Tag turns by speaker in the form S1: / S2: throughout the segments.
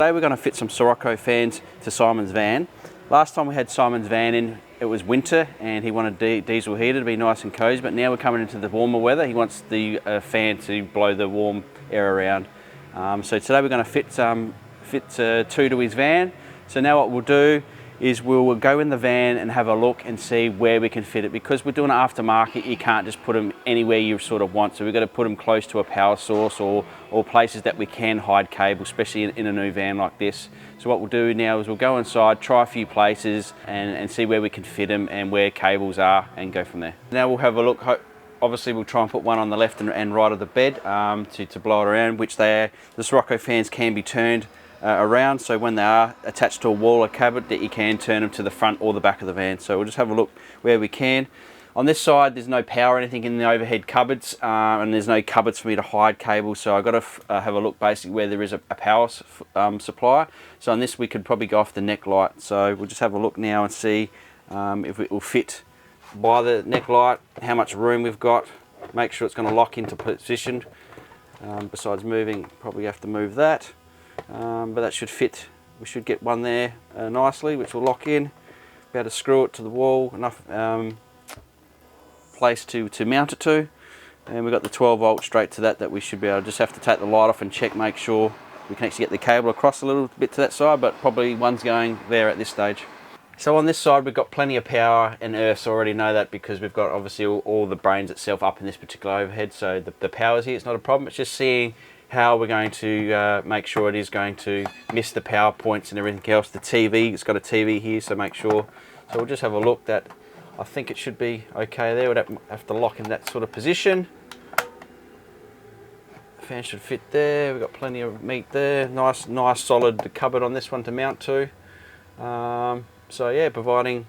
S1: Today we're going to fit some Sirocco fans to Simon's van. Last time we had Simon's van in, it was winter and he wanted diesel heater to be nice and cozy, but now we're coming into the warmer weather. He wants the fan to blow the warm air around. So today we're going to fit two to his van. So now what we'll do is we'll go in the van and have a look and see where we can fit it. Because we're doing an aftermarket, you can't just put them anywhere you sort of want. So we've got to put them close to a power source or places that we can hide cable, especially in a new van like this. So what we'll do now is we'll go inside, try a few places and see where we can fit them and where cables are and go from there. Now we'll have a look. Obviously we'll try and put one on the left and right of the bed to blow it around, which the Sirocco fans can be turned around, so when they are attached to a wall or cupboard, that you can turn them to the front or the back of the van. So we'll just have a look where we can. On this side there's no power or anything in the overhead cupboards, and there's no cupboards for me to hide cables, so I've got to have a look basically where there is a power supply. So on this we could probably go off the neck light. So we'll just have a look now and see if it will fit by the neck light, how much room we've got, make sure it's going to lock into position. Besides moving, probably have to move that. But that should fit. We should get one there nicely, which will lock in. Be able to screw it to the wall, enough place to mount it to. And we've got the 12 volt straight to that we should be able to just have to take the light off and check, make sure we can actually get the cable across a little bit to that side, but probably one's going there at this stage. So on this side we've got plenty of power and earths. I already know that because we've got obviously all the brains itself up in this particular overhead, so the power's here, it's not a problem. It's just seeing how we're going to make sure it is going to miss the power points and everything else. The TV, it's got a TV here, so make sure. So we'll just have a look. That I think it should be okay there. We'd have to lock in that sort of position. The fan should fit there. We've got plenty of meat there. Nice solid cupboard on this one to mount to. So yeah, providing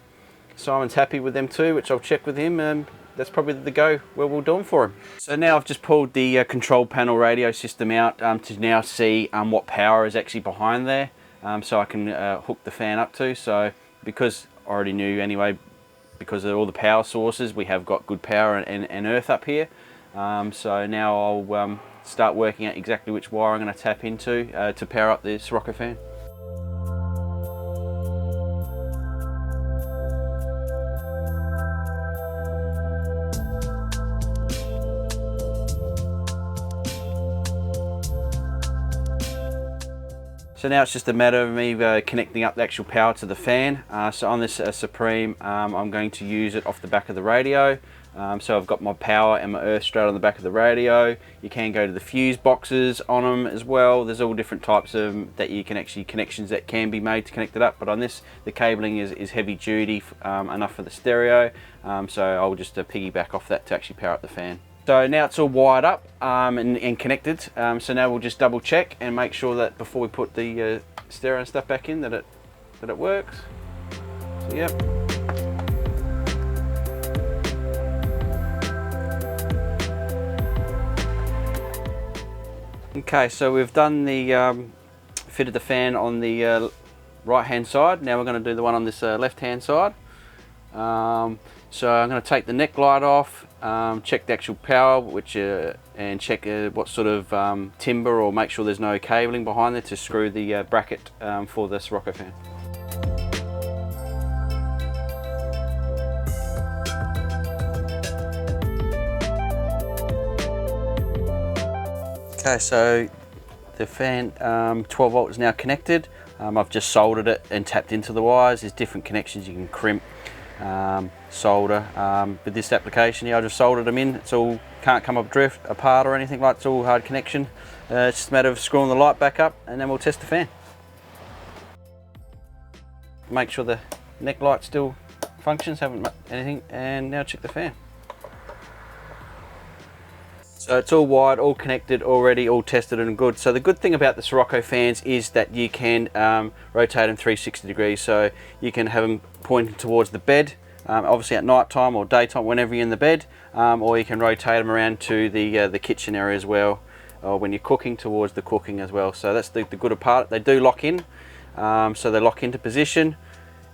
S1: Simon's happy with them too, which I'll check with him. That's probably the go where we'll do them for him. So now I've just pulled the control panel radio system out to now see what power is actually behind there, so I can hook the fan up to. So because I already knew anyway, because of all the power sources, we have got good power and earth up here. So now I'll start working out exactly which wire I'm going to tap into to power up the Sirocco fan. So now it's just a matter of me connecting up the actual power to the fan. So on this Supreme, I'm going to use it off the back of the radio. So I've got my power and my earth straight on the back of the radio. You can go to the fuse boxes on them as well. There's all different types of connections that can be made to connect it up. But on this, the cabling is heavy duty enough for the stereo. So I'll just piggyback off that to actually power up the fan. So now it's all wired up and connected, so now we'll just double check and make sure that before we put the stereo and stuff back in that it works. So yep. Okay, so we've done the fitted the fan on the right hand side. Now we're going to do the one on this left hand side. So I'm going to take the neck light off, check the actual power, and check what sort of timber, or make sure there's no cabling behind there to screw the bracket for the Sirocco fan. Okay, so the fan 12 volt is now connected. I've just soldered it and tapped into the wires. There's different connections you can crimp, solder. With this application here, I just soldered them in. It's all, can't come apart or anything like that. It's all hard connection. It's just a matter of screwing the light back up and then we'll test the fan. Make sure the neck light still functions, haven't anything, and now check the fan. So it's all wired, all connected already, all tested and good. So the good thing about the Sirocco fans is that you can rotate them 360 degrees. So you can have them pointing towards the bed, obviously at night time or daytime, whenever you're in the bed, or you can rotate them around to the kitchen area as well, or when you're cooking, towards the cooking as well. So that's the good part. They do lock in, so they lock into position,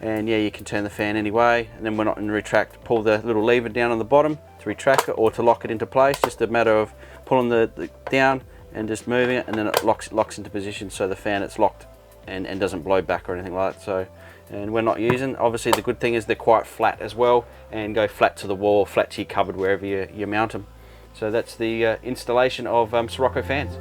S1: and yeah, you can turn the fan anyway, and then when not in retract, pull the little lever down on the bottom to retract it or to lock it into place. Just a matter of pulling the down and just moving it, and then it locks into position. So the fan, it's locked and doesn't blow back or anything like that. So, and we're not using, obviously the good thing is they're quite flat as well, and go flat to the wall, flat to your cupboard, wherever you mount them. So that's the installation of Sirocco fans.